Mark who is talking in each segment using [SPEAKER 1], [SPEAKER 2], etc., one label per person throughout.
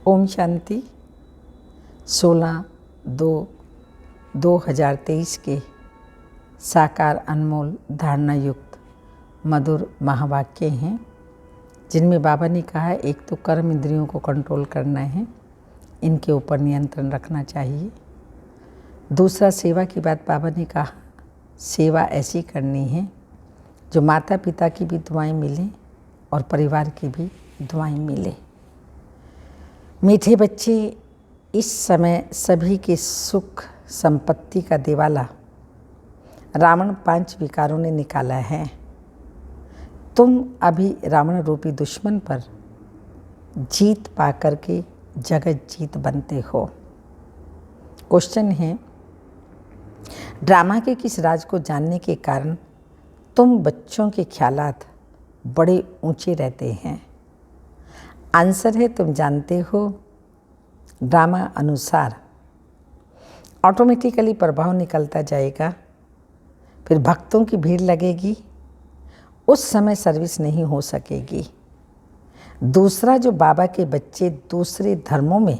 [SPEAKER 1] ओम शांति। 16/2/2023 के साकार अनमोल धारणा युक्त मधुर महावाक्य हैं, जिनमें बाबा ने कहा है एक तो कर्म इंद्रियों को कंट्रोल करना है, इनके ऊपर नियंत्रण रखना चाहिए। दूसरा, सेवा की बात बाबा ने कहा, सेवा ऐसी करनी है जो माता पिता की भी दुआएं मिलें और परिवार की भी दुआएं मिले। मीठे बच्चे, इस समय सभी के सुख संपत्ति का दिवाला रावण 5 विकारों ने निकाला है। तुम अभी रावण रूपी दुश्मन पर जीत पा कर के जगत जीत बनते हो। क्वेश्चन है, ड्रामा के किस राज को जानने के कारण तुम बच्चों के ख्यालात बड़े ऊंचे रहते हैं? आंसर है, तुम जानते हो ड्रामा अनुसार ऑटोमेटिकली प्रभाव निकलता जाएगा, फिर भक्तों की भीड़ लगेगी, उस समय सर्विस नहीं हो सकेगी। दूसरा, जो बाबा के बच्चे दूसरे धर्मों में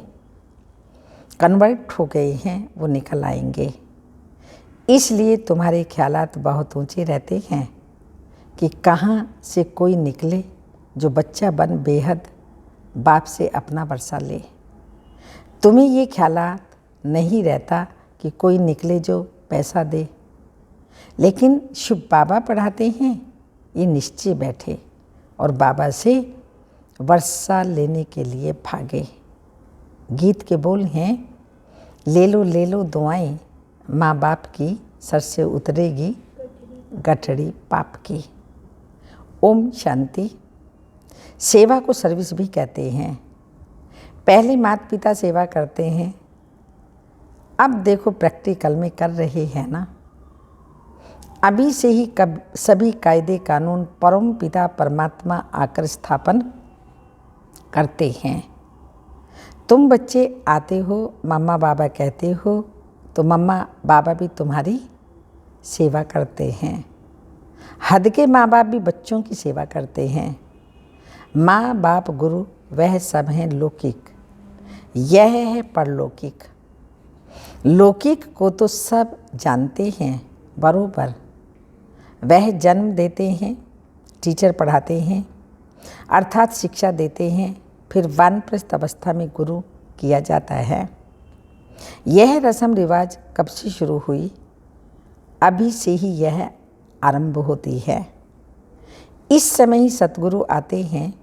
[SPEAKER 1] कन्वर्ट हो गए हैं वो निकल आएंगे। इसलिए तुम्हारे ख्यालात बहुत ऊंचे रहते हैं कि कहाँ से कोई निकले जो बच्चा बन बेहद बाप से अपना वर्षा ले। तुम्हें ये ख्यालात नहीं रहता कि कोई निकले जो पैसा दे, लेकिन शुभ बाबा पढ़ाते हैं ये निश्चय बैठे और बाबा से वर्षा लेने के लिए भागे। गीत के बोल हैं, ले लो दुआएं, माँ बाप की सर से उतरेगी गठड़ी पाप की। ओम शांति। सेवा को सर्विस भी कहते हैं। पहले माता पिता सेवा करते हैं, अब देखो प्रैक्टिकल में कर रहे हैं ना। अभी से ही सभी कायदे कानून परम पिता परमात्मा आकर स्थापन करते हैं। तुम बच्चे आते हो, मम्मा बाबा कहते हो, तो मम्मा बाबा भी तुम्हारी सेवा करते हैं। हद के माँ बाप भी बच्चों की सेवा करते हैं। माँ बाप गुरु वह सब हैं लौकिक, यह है परलौकिक। लौकिक को तो सब जानते हैं बरोबर, वह जन्म देते हैं, टीचर पढ़ाते हैं अर्थात शिक्षा देते हैं, फिर वानप्रस्थ अवस्था में गुरु किया जाता है। यह रस्म रिवाज कब से शुरू हुई? अभी से ही यह आरंभ होती है। इस समय ही सतगुरु आते हैं,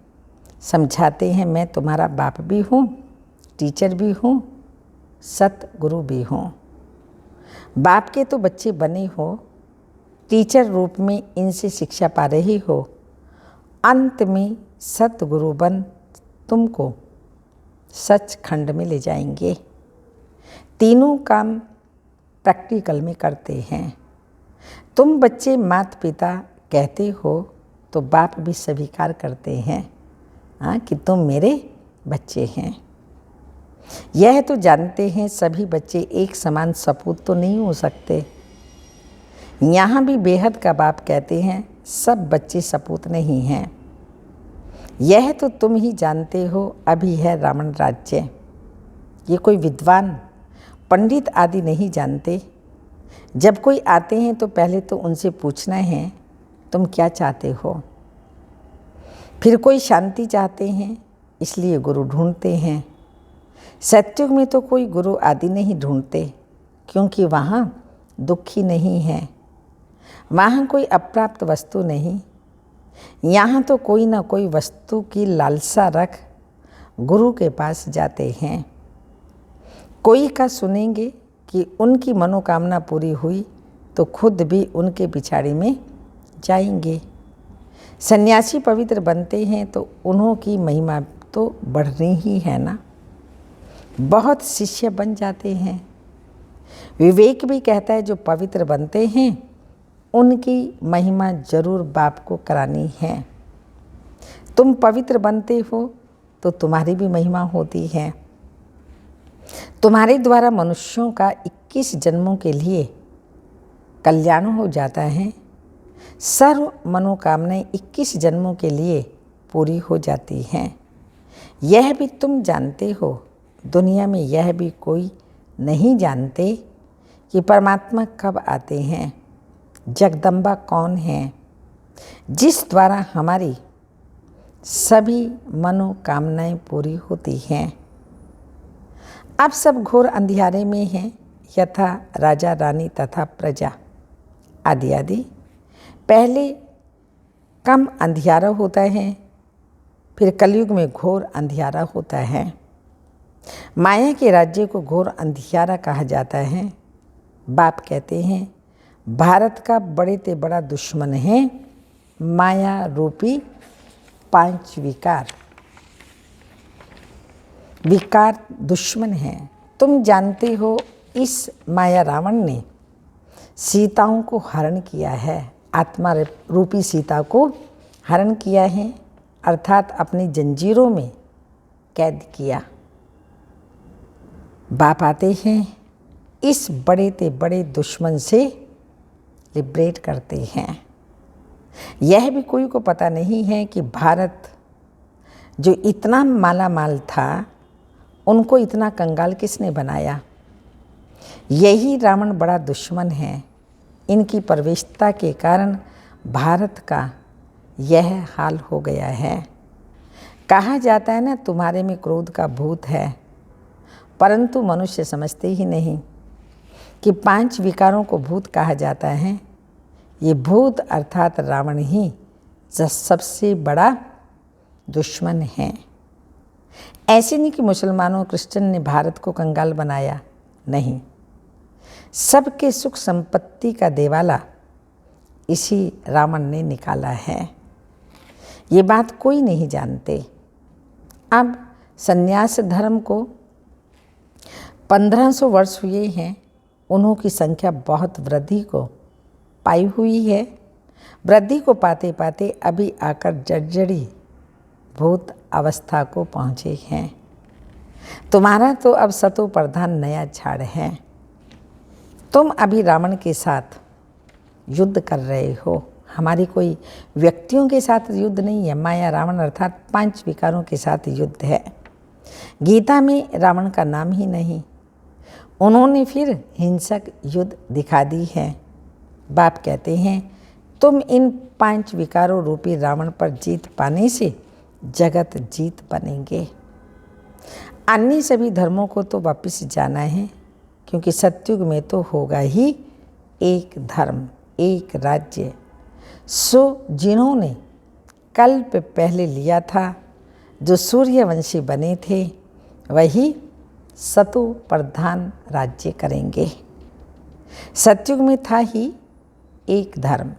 [SPEAKER 1] समझाते हैं मैं तुम्हारा बाप भी हूँ, टीचर भी हूँ, सतगुरु भी हूँ। बाप के तो बच्चे बने हो, टीचर रूप में इनसे शिक्षा पा रहे हो, अंत में सतगुरु बन तुमको सचखंड में ले जाएंगे। तीनों काम प्रैक्टिकल में करते हैं। तुम बच्चे माता पिता कहते हो तो बाप भी स्वीकार करते हैं कि तुम मेरे बच्चे हैं। यह तो जानते हैं सभी बच्चे एक समान सपूत तो नहीं हो सकते। यहाँ भी बेहद का बाप कहते हैं सब बच्चे सपूत नहीं हैं। यह तो तुम ही जानते हो, अभी है रावण राज्य। ये कोई विद्वान पंडित आदि नहीं जानते। जब कोई आते हैं तो पहले तो उनसे पूछना है तुम क्या चाहते हो। फिर कोई शांति चाहते हैं, इसलिए गुरु ढूंढते हैं। सत्युग में तो कोई गुरु आदि नहीं ढूंढते, क्योंकि वहाँ दुखी नहीं है, वहाँ कोई अप्राप्त वस्तु नहीं। यहाँ तो कोई ना कोई वस्तु की लालसा रख गुरु के पास जाते हैं। कोई का सुनेंगे कि उनकी मनोकामना पूरी हुई तो खुद भी उनके पिछाड़ी में जाएंगे। सन्यासी पवित्र बनते हैं तो उन्हों की महिमा तो बढ़नी ही है ना। बहुत शिष्य बन जाते हैं। विवेक भी कहता है जो पवित्र बनते हैं उनकी महिमा जरूर बाप को करानी है। तुम पवित्र बनते हो तो तुम्हारी भी महिमा होती है। तुम्हारे द्वारा मनुष्यों का 21 जन्मों के लिए कल्याण हो जाता है। सर्व मनोकामनाएं 21 जन्मों के लिए पूरी हो जाती हैं। यह भी तुम जानते हो, दुनिया में यह भी कोई नहीं जानते कि परमात्मा कब आते हैं, जगदम्बा कौन है, जिस द्वारा हमारी सभी मनोकामनाएं पूरी होती हैं। अब सब घोर अंधियारे में हैं, यथा राजा रानी तथा प्रजा आदि आदि। पहले कम अंधियारा होता है, फिर कलयुग में घोर अंधियारा होता है। माया के राज्य को घोर अंधियारा कहा जाता है। बाप कहते हैं, भारत का बड़े से बड़ा दुश्मन है माया रूपी 5 विकार। विकार दुश्मन है। तुम जानते हो इस माया रावण ने सीताओं को हरण किया है, आत्मा रूपी सीता को हरण किया है, अर्थात अपनी जंजीरों में कैद किया। बाप आते हैं, इस बड़े से बड़े दुश्मन से लिबरेट करते हैं। यह भी कोई को पता नहीं है कि भारत जो इतना माला माल था, उनको इतना कंगाल किसने बनाया। यही रावण बड़ा दुश्मन है। इनकी प्रवेशता के कारण भारत का यह हाल हो गया है। कहा जाता है ना, तुम्हारे में क्रोध का भूत है, परंतु मनुष्य समझते ही नहीं कि 5 विकारों को भूत कहा जाता है। ये भूत अर्थात रावण ही सबसे बड़ा दुश्मन है। ऐसे नहीं कि मुसलमानों क्रिश्चियन ने भारत को कंगाल बनाया, नहीं। सबके सुख संपत्ति का देवाला इसी रावण ने निकाला है। ये बात कोई नहीं जानते। अब संन्यास धर्म को 1500 वर्ष हुए हैं। उन्हों की संख्या बहुत वृद्धि को पाई हुई है। वृद्धि को पाते पाते अभी आकर जर्जरी भूत अवस्था को पहुँचे हैं। तुम्हारा तो अब सतो प्रधान नया झाड़ है। तुम अभी रावण के साथ युद्ध कर रहे हो। हमारी कोई व्यक्तियों के साथ युद्ध नहीं है, माया रावण अर्थात 5 विकारों के साथ युद्ध है। गीता में रावण का नाम ही नहीं। उन्होंने फिर हिंसक युद्ध दिखा दी है। बाप कहते हैं, तुम इन 5 विकारों रूपी रावण पर जीत पाने से जगत जीत बनेंगे। अन्य सभी धर्मों को तो वापस जाना है, क्योंकि सतयुग में तो होगा ही एक धर्म, एक राज्य। सो जिन्होंने कल्प पहले लिया था, जो सूर्यवंशी बने थे, वही सतो प्रधान राज्य करेंगे। सतयुग में था ही एक धर्म,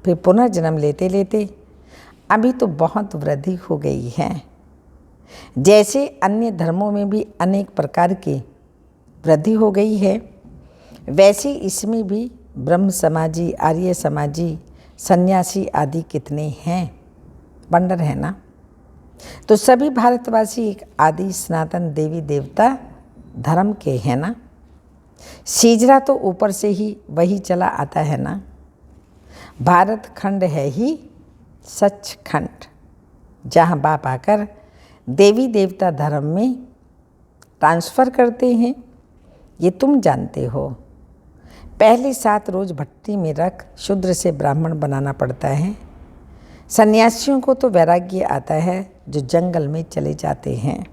[SPEAKER 1] फिर पुनर्जन्म लेते लेते अभी तो बहुत वृद्धि हो गई है। जैसे अन्य धर्मों में भी अनेक प्रकार की वृद्धि हो गई है, वैसे इसमें भी ब्रह्म समाजी, आर्य समाजी, सन्यासी आदि कितने हैं, बंडर है ना। तो सभी भारतवासी एक आदि सनातन देवी देवता धर्म के हैं ना। सीजरा तो ऊपर से ही वही चला आता है ना। भारत खंड है ही सचखंड, जहाँ बाप आकर देवी देवता धर्म में ट्रांसफ़र करते हैं। ये तुम जानते हो। पहले 7 रोज भट्टी में रख शूद्र से ब्राह्मण बनाना पड़ता है। सन्यासियों को तो वैराग्य आता है, जो जंगल में चले जाते हैं।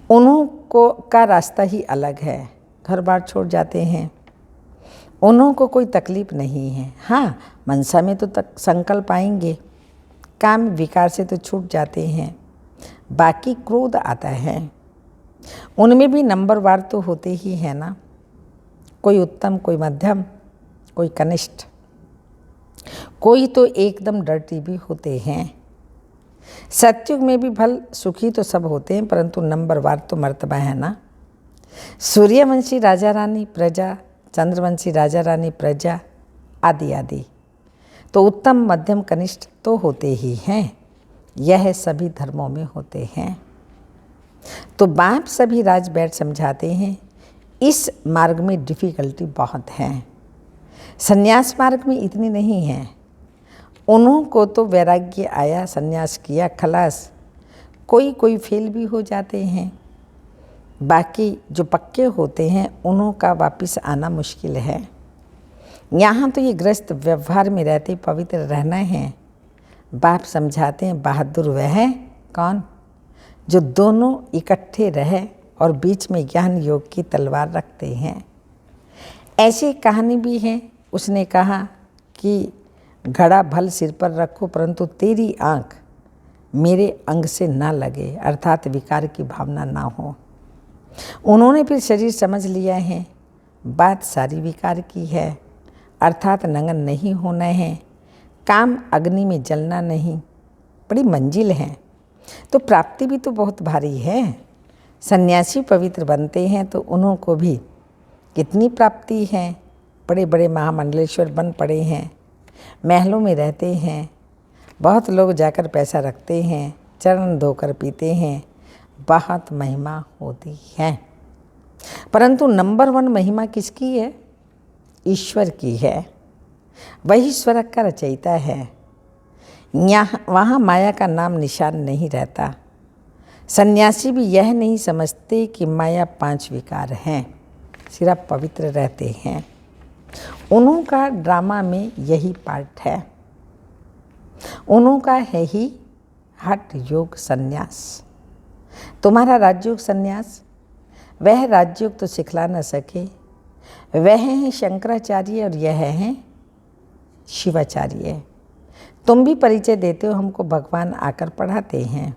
[SPEAKER 1] उन्हों को का रास्ता ही अलग है, घर बार छोड़ जाते हैं। उन्हों को कोई तकलीफ नहीं है। हाँ, मनसा में तो संकल्प आएंगे, काम विकार से तो छूट जाते हैं, बाकी क्रोध आता है। उनमें भी नंबरवार तो होते ही है ना, कोई उत्तम, कोई मध्यम, कोई कनिष्ठ, कोई तो एकदम डर्टी भी होते हैं। सतयुग में भी भल सुखी तो सब होते हैं, परंतु नंबरवार तो मर्तबा है ना। सूर्यवंशी राजा रानी प्रजा, चंद्रवंशी राजा रानी प्रजा आदि आदि, तो उत्तम मध्यम कनिष्ठ तो होते ही हैं। यह सभी धर्मों में होते हैं। तो बाप सभी राज बैठ समझाते हैं, इस मार्ग में डिफ़िकल्टी बहुत है। संन्यास मार्ग में इतनी नहीं है। उन्हों को तो वैराग्य आया, संन्यास किया, खलास। कोई कोई फेल भी हो जाते हैं, बाकी जो पक्के होते हैं उन्हों का वापस आना मुश्किल है। यहाँ तो ये गृहस्थ व्यवहार में रहते पवित्र रहना है। बाप समझाते हैं बहादुर वह है कौन जो दोनों इकट्ठे रहे और बीच में ज्ञान योग की तलवार रखते हैं। ऐसी कहानी भी है, उसने कहा कि घड़ा भल सिर पर रखो परंतु तेरी आँख मेरे अंग से ना लगे, अर्थात विकार की भावना ना हो। उन्होंने फिर शरीर समझ लिया है, बात सारी विकार की है, अर्थात नंगन नहीं होना है, काम अग्नि में जलना नहीं। बड़ी मंजिल है तो प्राप्ति भी तो बहुत भारी है। सन्यासी पवित्र बनते हैं तो उन्हों को भी कितनी प्राप्ति है। बड़े बड़े महामंडलेश्वर बन पड़े हैं, महलों में रहते हैं, बहुत लोग जाकर पैसा रखते हैं, चरण धोकर पीते हैं, बहुत महिमा होती है। परंतु नंबर 1 महिमा किसकी है? ईश्वर की है। वही स्वर्ग का रचयिता है। यहाँ वहाँ माया का नाम निशान नहीं रहता। सन्यासी भी यह नहीं समझते कि माया 5 विकार हैं, सिर्फ पवित्र रहते हैं। उन्हों का ड्रामा में यही पार्ट है। उन्हों का है ही हठ योग संन्यास। तुम्हारा राजयोग संन्यास, वह राजयोग तो सिखला न सके। वह हैं शंकराचार्य और यह हैं शिवाचार्य। तुम भी परिचय देते हो हमको भगवान आकर पढ़ाते हैं।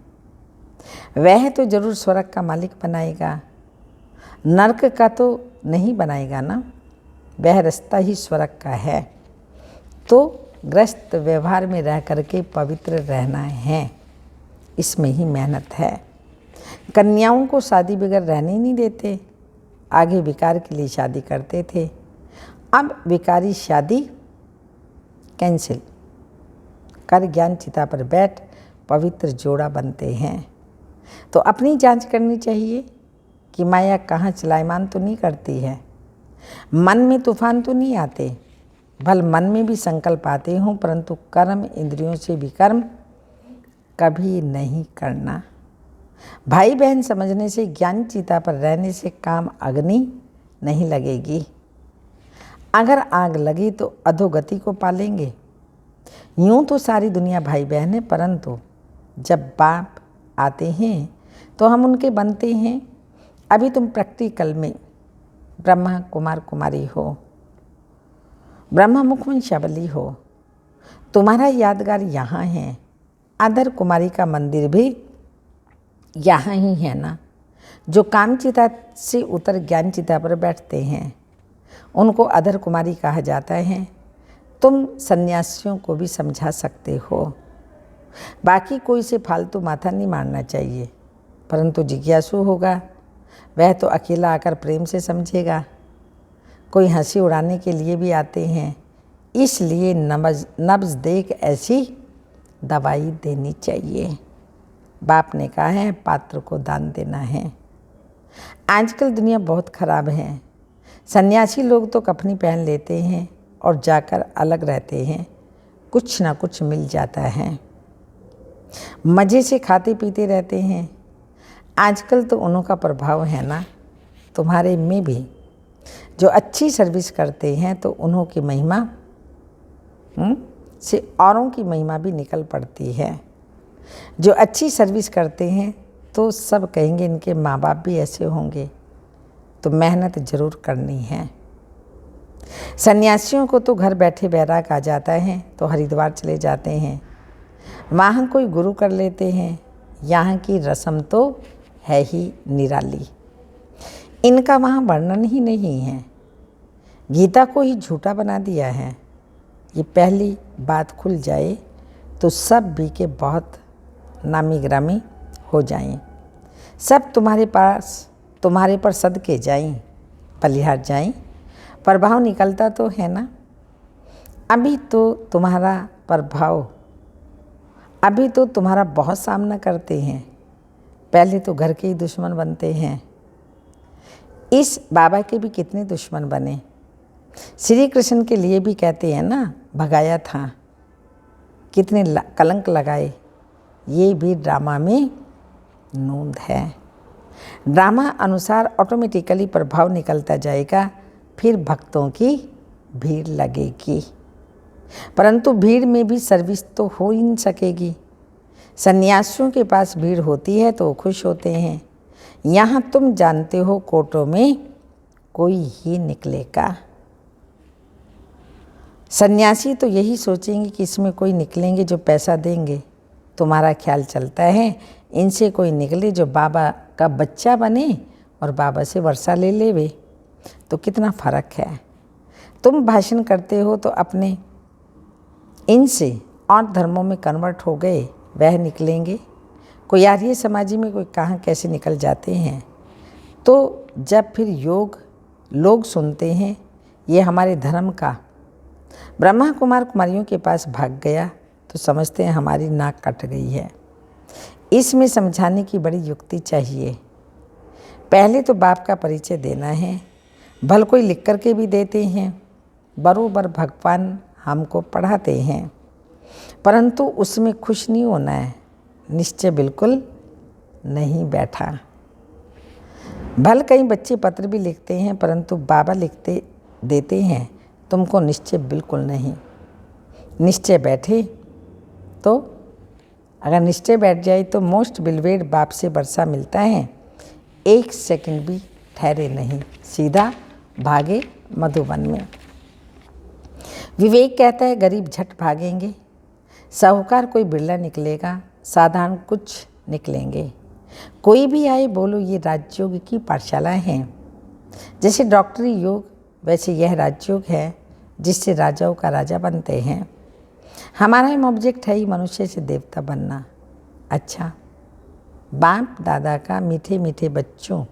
[SPEAKER 1] वह तो जरूर स्वर्ग का मालिक बनाएगा, नरक का तो नहीं बनाएगा ना। वह रास्ता ही स्वर्ग का है। तो गृहस्थ व्यवहार में रह करके पवित्र रहना है, इसमें ही मेहनत है। कन्याओं को शादी बगैर रहने नहीं देते। आगे विकार के लिए शादी करते थे, अब विकारी शादी कैंसिल कर ज्ञान चिता पर बैठ पवित्र जोड़ा बनते हैं। तो अपनी जांच करनी चाहिए कि माया कहाँ चलायमान तो नहीं करती है। मन में तूफान तो नहीं आते, भल मन में भी संकल्प आते हों, परंतु कर्म इंद्रियों से विकर्म कभी नहीं करना। भाई बहन समझने से, ज्ञान चिता पर रहने से काम अग्नि नहीं लगेगी। अगर आग लगी तो अधोगति को पालेंगे। यूं तो सारी दुनिया भाई बहन है, परंतु जब बाप आते हैं तो हम उनके बनते हैं। अभी तुम प्रैक्टिकल में ब्रह्मा कुमार कुमारी हो, ब्रह्मा मुख वंशावली हो, तुम्हारा यादगार यहाँ है। अधर कुमारी का मंदिर भी यहाँ ही है ना। जो काम चिता से उतर ज्ञान चिता पर बैठते हैं उनको अधर कुमारी कहा जाता है। तुम सन्यासियों को भी समझा सकते हो। बाकी कोई से फालतू माथा नहीं मारना चाहिए, परंतु जिज्ञासु होगा वह तो अकेला आकर प्रेम से समझेगा। कोई हंसी उड़ाने के लिए भी आते हैं, इसलिए नब्ज देख ऐसी दवाई देनी चाहिए। बाप ने कहा है पात्र को दान देना है। आजकल दुनिया बहुत खराब है। सन्यासी लोग तो कफनी पहन लेते हैं और जाकर अलग रहते हैं, कुछ ना कुछ मिल जाता है। मज़े से खाते पीते रहते हैं। आजकल तो उन्हों का प्रभाव है ना तुम्हारे में भी। जो अच्छी सर्विस करते हैं तो उन्हों की महिमा से औरों की महिमा भी निकल पड़ती है। जो अच्छी सर्विस करते हैं तो सब कहेंगे इनके माँ बाप भी ऐसे होंगे। तो मेहनत जरूर करनी है। सन्यासियों को तो घर बैठे बैराग आ जाता है तो हरिद्वार चले जाते हैं, वहाँ कोई गुरु कर लेते हैं। यहाँ की रस्म तो है ही निराली, इनका वहाँ वर्णन ही नहीं है। गीता को ही झूठा बना दिया है। ये पहली बात खुल जाए तो सब भी के बहुत नामी ग्रामी हो जाएं। सब तुम्हारे पर सदके जाएं, बलिहार जाएं। प्रभाव निकलता तो है ना। अभी तो तुम्हारा बहुत सामना करते हैं, पहले तो घर के ही दुश्मन बनते हैं। इस बाबा के भी कितने दुश्मन बने। श्री कृष्ण के लिए भी कहते हैं ना भगाया था, कितने कलंक लगाए। ये भी ड्रामा में नोंद है। ड्रामा अनुसार ऑटोमेटिकली प्रभाव निकलता जाएगा, फिर भक्तों की भीड़ लगेगी। परंतु भीड़ में भी सर्विस तो हो ही नहीं सकेगी। सन्यासियों के पास भीड़ होती है तो खुश होते हैं। यहाँ तुम जानते हो कोर्टों में कोई ही निकलेगा। सन्यासी तो यही सोचेंगे कि इसमें कोई निकलेंगे जो पैसा देंगे। तुम्हारा ख्याल चलता है इनसे कोई निकले जो बाबा का बच्चा बने और बाबा से वर्षा ले लेवे, तो कितना फ़र्क है। तुम भाषण करते हो तो अपने इनसे और धर्मों में कन्वर्ट हो गए वह निकलेंगे। कोई आर्य समाजी में कोई कहाँ कैसे निकल जाते हैं। तो जब फिर योग लोग सुनते हैं ये हमारे धर्म का ब्रह्मा कुमार कुमारियों के पास भाग गया तो समझते हैं हमारी नाक कट गई है। इसमें समझाने की बड़ी युक्ति चाहिए। पहले तो बाप का परिचय देना है, भल कोई लिख कर के भी देते हैं, बरोबर भगवान हमको पढ़ाते हैं, परंतु उसमें खुश नहीं होना है। निश्चय बिल्कुल नहीं बैठा। भल कई बच्चे पत्र भी लिखते हैं परंतु बाबा लिखते देते हैं तुमको निश्चय बिल्कुल नहीं। निश्चय बैठे तो अगर निश्चय बैठ जाए तो मोस्ट बिलवेड बाप से वर्षा मिलता है। एक सेकंड भी ठहरे नहीं, सीधा भागे मधुबन में। विवेक कहता है गरीब झट भागेंगे, साहूकार कोई बिरला निकलेगा, साधारण कुछ निकलेंगे। कोई भी आए बोलो ये राजयोग की पाठशाला है। जैसे डॉक्टरी योग वैसे यह राजयोग है जिससे राजाओं का राजा बनते हैं। हमारा ही ऑब्जेक्ट है ही मनुष्य से देवता बनना। अच्छा, बाप दादा का मीठे मीठे बच्चों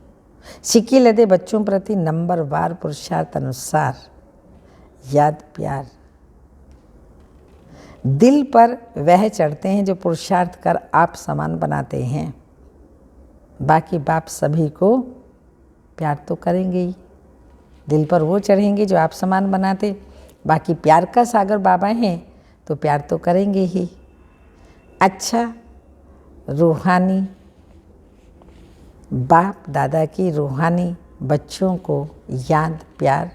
[SPEAKER 1] सिक्की लदे बच्चों प्रति नंबरवार पुरुषार्थ अनुसार याद प्यार दिल पर वह चढ़ते हैं जो पुरुषार्थ कर आप समान बनाते हैं। बाकी बाप सभी को प्यार तो करेंगे ही, दिल पर वो चढ़ेंगे जो आप समान बनाते। बाकी प्यार का सागर बाबा हैं तो प्यार तो करेंगे ही। अच्छा, रूहानी बाप दादा की रूहानी बच्चों को याद प्यार,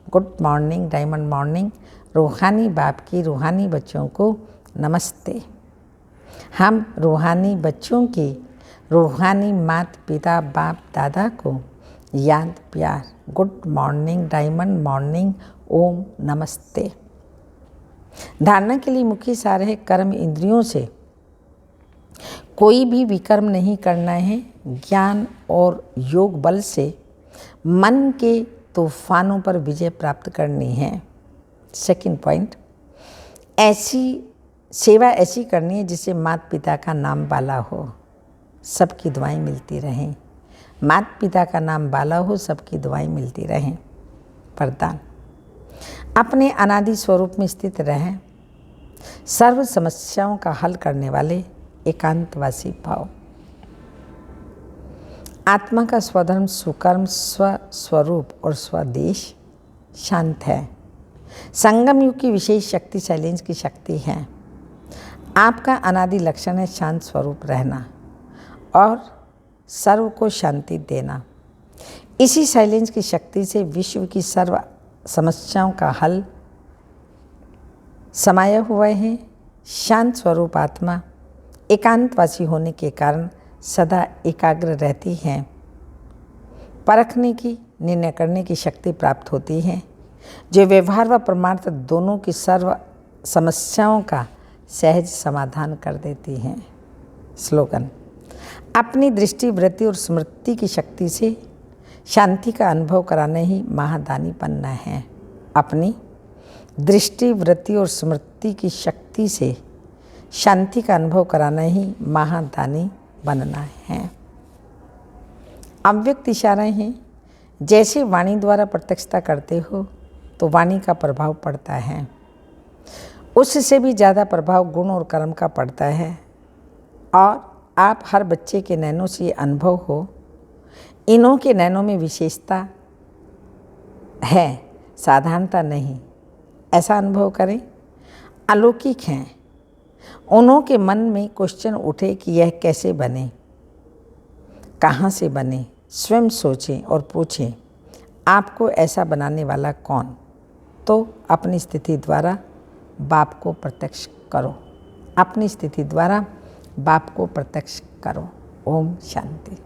[SPEAKER 1] गुड मॉर्निंग, डायमंड मॉर्निंग। रूहानी बाप की रूहानी बच्चों को नमस्ते। हम रूहानी बच्चों की रूहानी माता पिता बाप दादा को याद प्यार, गुड मॉर्निंग, डायमंड मॉर्निंग, ओम नमस्ते। धारणा के लिए मुख्य सार है कर्म इंद्रियों से कोई भी विकर्म नहीं करना है। ज्ञान और योग बल से मन के तूफानों पर विजय प्राप्त करनी है। सेकंड पॉइंट, ऐसी सेवा ऐसी करनी है जिससे माता पिता का नाम बाला हो, सबकी दुआएं मिलती रहें। माता पिता का नाम बाला हो, सबकी दुआएं मिलती रहें। वरदान, अपने अनादि स्वरूप में स्थित रहें। सर्व समस्याओं का हल करने वाले एकांतवासी भाव। आत्मा का स्वधर्म सुकर्म स्वस्वरूप और स्वदेश शांत है। संगम युग की विशेष शक्ति साइलेंस की शक्ति है। आपका अनादि लक्षण है शांत स्वरूप रहना और सर्व को शांति देना। इसी साइलेंस की शक्ति से विश्व की सर्व समस्याओं का हल समाये हुए हैं। शांत स्वरूप आत्मा एकांतवासी होने के कारण सदा एकाग्र रहती हैं। परखने की, निर्णय करने की शक्ति प्राप्त होती है जो व्यवहार व परमार्थ दोनों की सर्व समस्याओं का सहज समाधान कर देती हैं। स्लोगन, अपनी दृष्टि वृत्ति और स्मृति की शक्ति से शांति का अनुभव कराना ही महादानी बनना है। अपनी दृष्टि वृत्ति और स्मृति की शक्ति से शांति का अनुभव कराना ही महादानी बनना है। अव्यक्त इशारे हैं। जैसे वाणी द्वारा प्रत्यक्षता करते हो तो वाणी का प्रभाव पड़ता है, उससे भी ज़्यादा प्रभाव गुण और कर्म का पड़ता है। और आप हर बच्चे के नैनों से ये अनुभव हो, इनों के नैनों में विशेषता है, साधारणता नहीं, ऐसा अनुभव करें। अलौकिक हैं। उन्हों के मन में क्वेश्चन उठे कि यह कैसे बने। कहाँ से बने, स्वयं सोचें और पूछें आपको ऐसा बनाने वाला कौन। तो अपनी स्थिति द्वारा बाप को प्रत्यक्ष करो, अपनी स्थिति द्वारा बाप को प्रत्यक्ष करो। ओम शांति।